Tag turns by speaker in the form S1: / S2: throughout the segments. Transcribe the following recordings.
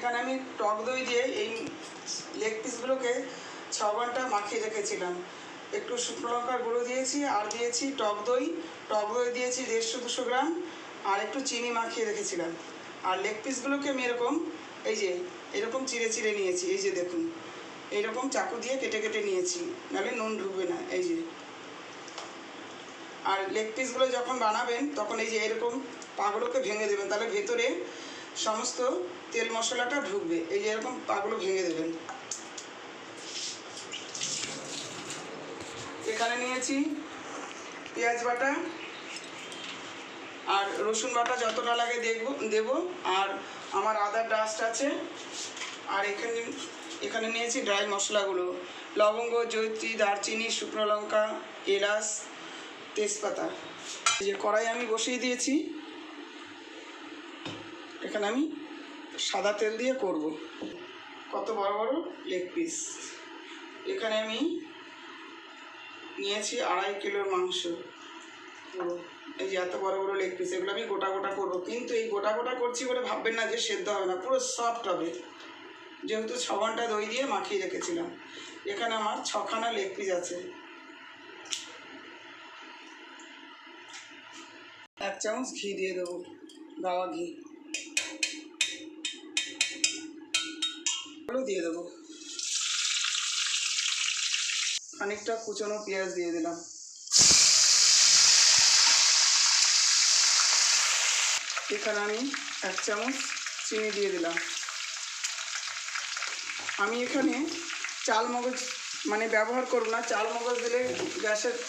S1: এখানে আমি টক দই দিয়ে এই লেগ পিসগুলোকে 6 ঘন্টা মাখিয়ে রেখেছিলাম। একটু শুকনো লঙ্কার গুঁড়ো দিয়েছি আর দিয়েছি টক দই দিয়েছি 150-200 গ্রাম আর একটু চিনি মাখিয়ে রেখেছিলাম। আর লেগ পিসগুলোকে আমি এরকম চিড়ে চিড়ে নিয়েছি। এই যে দেখুন, এইরকম চাকু দিয়ে কেটে কেটে নিয়েছি, নাহলে নুন ঢুকবে না। এই যে, আর লেগ পিসগুলো যখন বানাবেন তখন এই যে এরকম পাগুলোকে ভেঙে দেবেন, তাহলে ভেতরে সমস্ত তেল মশলাটা ঢুকবে। এই যে এরকম পাগুলো ভেঙে দেবেন। এখানে নিয়েছি পেঁয়াজ বাটা আর রসুন বাটা যতটা লাগে দেব, আর আমার আদার ডাস্ট আছে। আর এখানে নিয়েছি ড্রাই মশলাগুলো, লবঙ্গ, জয়িত্রী, দারচিনি, শুকনো লঙ্কা, এলাচ, তেজপাতা। এই যে কড়াই আমি বসিয়ে দিয়েছি। এখানে আমি সাদা তেল দিয়ে করব। কত বড় বড় লেগ পিস। এখানে আমি নিয়েছি 2.5 কিলোর মাংস পুরো। এই যে এত বড় বড় লেগ পিস, এগুলো আমি গোটা গোটা করবো। কিন্তু এই গোটা গোটা করছি বলে ভাববেন না যে সেদ্ধ হবে না, পুরো সফট হবে, যেহেতু 6 ঘন্টা দই দিয়ে মাখিয়ে রেখেছিলাম। এখানে আমার 6খানা লেগ পিস আছে। 1 চামচ ঘি দিয়ে দেবো, গাওয়া ঘি দিয়ে দেবো। খানিকটা কুচনো পেঁয়াজ দিয়ে দিলাম। এখানে আমি 1 চামচ চিনি দিয়ে দিলাম। আমি এখানে চাল মগজ ব্যবহার করব না। চাল মগজ দিলে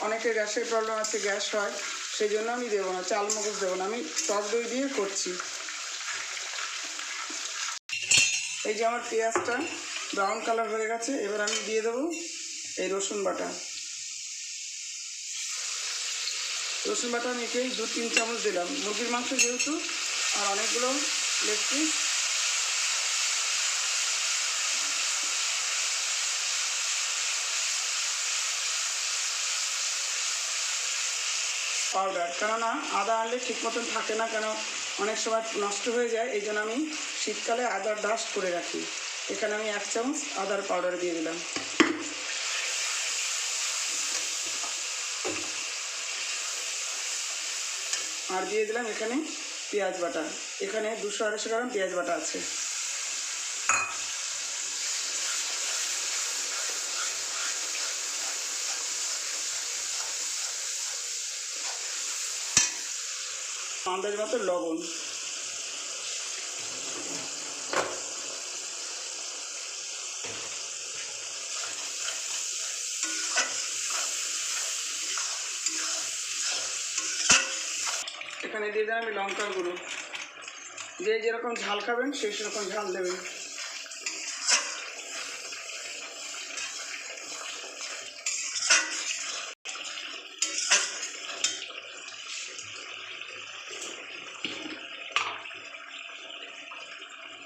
S1: অনেকের গ্যাসের প্রবলেম আছে, গ্যাস হয়, সেই জন্য আমি দেবো না, চাল মগজ দেবো না। আমি টক দই দিয়ে করছি। এই যে আমার পেঁয়াজটা ব্রাউন কালার হয়ে গেছে, এবার আমি দিয়ে দেবো এই রসুন বাটা। রসুন বাটা আমি একেই 2-3 চামচ দিলাম, মুরগির মাংস যেহেতু, আর অনেকগুলো লেগ পিস। পাউডার, কেননা আদা আনলে ঠিক মতন থাকে না, কেন অনেক সময় নষ্ট হয়ে যায়, এই জন্য আমি শীতকালে আদার ডাস্ট করে রাখি। এখানে আমি 1 চামচ আদার পাউডার দিয়ে দিলাম। আর দিয়ে দিলাম এখানে পেঁয়াজ বাটা। এখানে 200-250 গ্রাম পেঁয়াজ বাটা আছে। আন্দাজ মতো লবণ। এখানে দিয়ে দিলাম আমি লঙ্কার গুঁড়ো। যে যেরকম ঝাল খাবেন সেই সেরকম ঝাল দেবেন।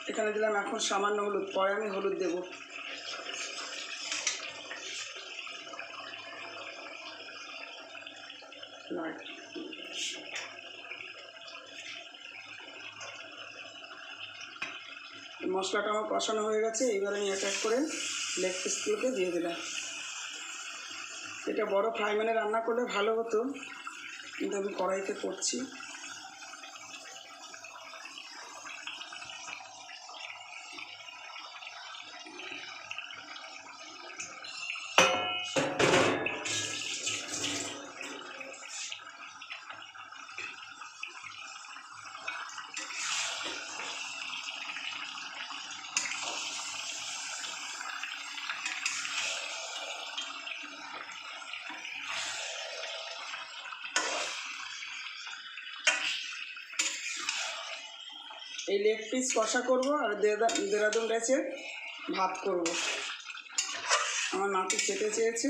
S1: এখানে দিলাম এখন সামান্য হলুদ, পরে আমি হলুদ দেব। মশলাটা আমার কষানো হয়ে গেছে। এবার আমি এক এক করে লেগ পিসগুলোকে দিয়ে দিলাম। এটা বড় ফ্রাই প্যানে রান্না করলে ভালো হতো, কিন্তু আমি কড়াইতে করছি। এই লেগ পিস কষা করব আর দেরাদুন রাইসের ভাত করব। আমার নাতি খেতে চেয়েছে।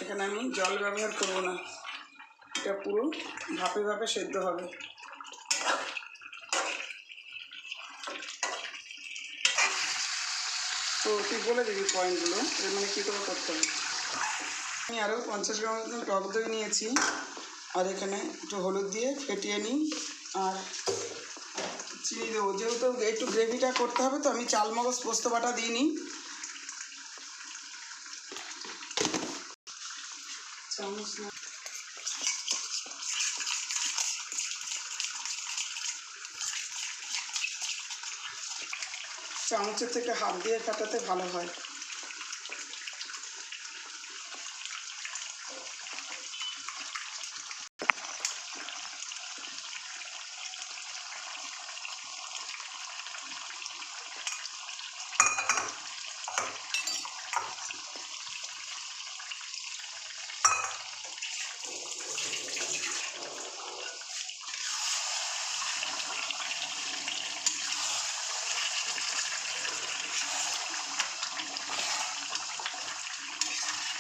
S1: এখানে আমি জল ব্যবহার করব না, এটা পুরো ভাপে ভাপে সেদ্ধ হবে। তো তুই বলে দিবি পয়েন্টগুলো, এর মানে কী করে করতে হবে। আমি আরও 50 গ্রাম মতন টক দই নিয়েছি, আর এখানে একটু হলুদ দিয়ে ফেটিয়ে নিই আর চিনি দেবো। যেহেতু একটু গ্রেভিটা করতে হবে তো আমি চাল মগজ পোস্ত বাটা দিইনি। চামচের থেকে হাত দিয়ে কাটাতে ভালো হয়।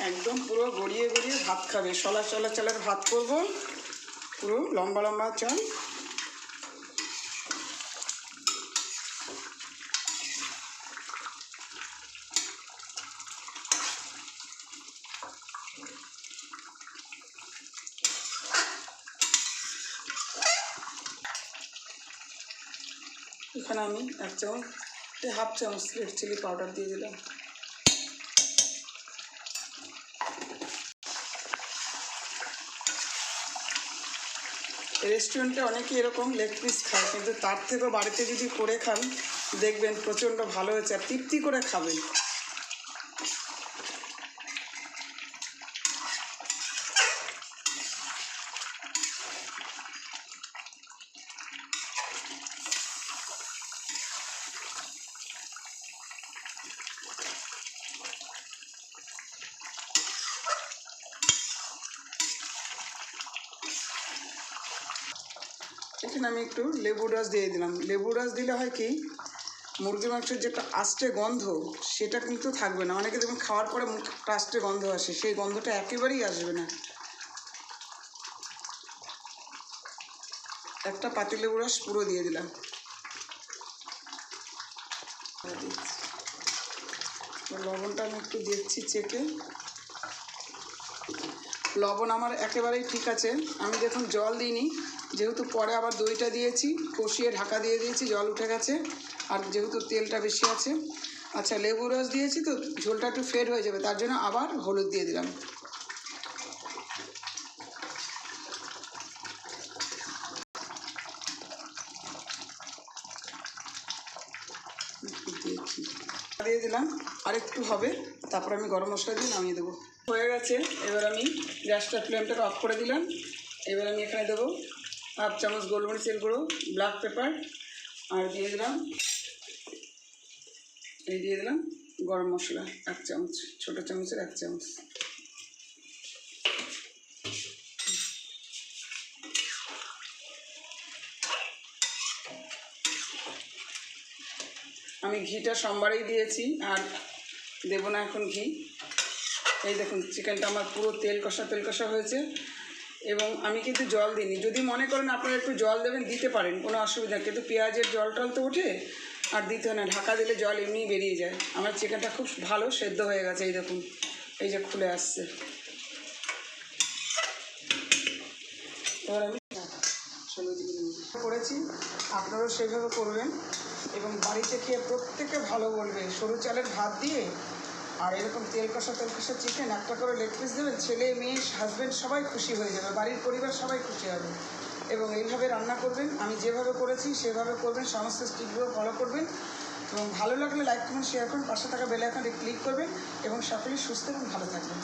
S1: একদম পুরো গড়িয়ে গড়িয়ে ভাত খাবে, সলা চলা চালের ভাত করব, পুরো লম্বা লম্বা চাল। এখানে আমি 1 চামচ 1/2 চামচ রেড চিলি পাউডার দিয়ে দিলাম। রেস্টুরেন্টে অনেকে এরকম লেগ পিস খায়, কিন্তু তার থেকেও বাড়িতে যদি করে খান দেখবেন প্রচণ্ড ভালো হয়েছে আর তৃপ্তি করে খাবেন। এখানে আমি একটু লেবু রস দিয়ে দিলাম। লেবু রস দিলে হয় কি, মুরগির মাংসের যেটা আষ্টে গন্ধ সেটা কিন্তু থাকবে না। অনেকে দেখবেন খাওয়ার পরে মুখটা আষ্টে গন্ধ আসে, সেই গন্ধটা একেবারেই আসবে না। একটা পাতি লেবু রস পুরো দিয়ে দিলাম। লবণটা আমি একটু দেখছি চেকে। লবণ আমার একেবারেই ঠিক আছে। আমি দেখুন জল দিইনি, যেহেতু পরে আবার দইটা দিয়েছি, কষিয়ে ঢাকা দিয়ে দিয়েছি, জল উঠে গেছে। আর যেহেতু তেলটা বেশি আছে, আচ্ছা লেবু রস দিয়েছি তো ঝোলটা একটু ফেড হয়ে যাবে, তার জন্য আবার হলুদ দিয়ে দিলাম। দিয়ে দিলাম, আর একটু হবে, তারপর আমি গরম মশলা দিয়ে নামিয়ে দেবো। হয়ে গেছে, এবার আমি গ্যাসটা ফ্লেমটাকে অফ করে দিলাম। এবার আমি এখানে দেবো 1/2 চামচ গোলমরিচের গুঁড়ো, ব্ল্যাক পেপার, আর দিয়ে দিলাম দিয়ে দিলাম গরম মশলা 1 চামচ, ছোটো চামচের 1 চামচ। আমি ঘিটা সোমবারেই দিয়েছি আর দেবো না এখন ঘি। এই দেখুন চিকেনটা আমার পুরো তেল কষা হয়েছে, এবং আমি কিন্তু জল দিইনি। যদি মনে করেন আপনারা একটু জল দেবেন দিতে পারেন, কোনো অসুবিধা নেই, কিন্তু পেঁয়াজের জল টল তো ওঠে আর দিতে হয় না, ঢাকা দিলে জল এমনিই বেরিয়ে যায়। আমার চিকেনটা খুব ভালো সেদ্ধ হয়ে গেছে, এই দেখুন এই যে খুলে আসছে। এবার আমি করেছি, আপনারাও সেভাবে করবেন এবং বাড়িতে খেয়ে প্রত্যেকে ভালো বলবে। সরু চালের ভাত দিয়ে আর এরকম তেল কষা চিকেন, একটা করে লেগ পিস দেবেন, ছেলে মেয়ে হাজব্যান্ড সবাই খুশি হয়ে যাবে, বাড়ির পরিবার সবাই খুশি হবে। এবং এইভাবে রান্না করবেন, আমি যেভাবে করেছি সেভাবে করবেন, সমস্ত স্টিকগুলো ফলো করবেন। এবং ভালো লাগলে লাইক কমেন্ট শেয়ার করুন, পাশে থাকা বেল আইকনে ক্লিক করবেন এবং সকলেই সুস্থ এবং ভালো থাকবেন।